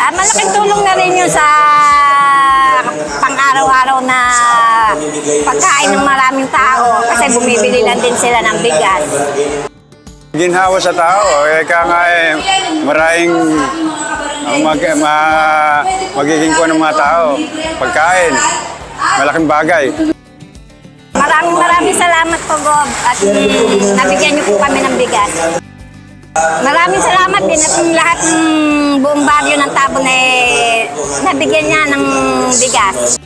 Malaking tulong na rin yun sa pang-araw-araw na pagkain ng maraming tao kasi bumibili lang din sila ng bigas. Ginhawa sa tao, maraming magiging ko ng mga tao. Pagkain, malaking bagay. Maraming salamat po, Gob, at nabigyan niyo po kami ng bigas. Maraming salamat din at lahat ng buong baryo ng Tabon nabigyan niya ng bigas.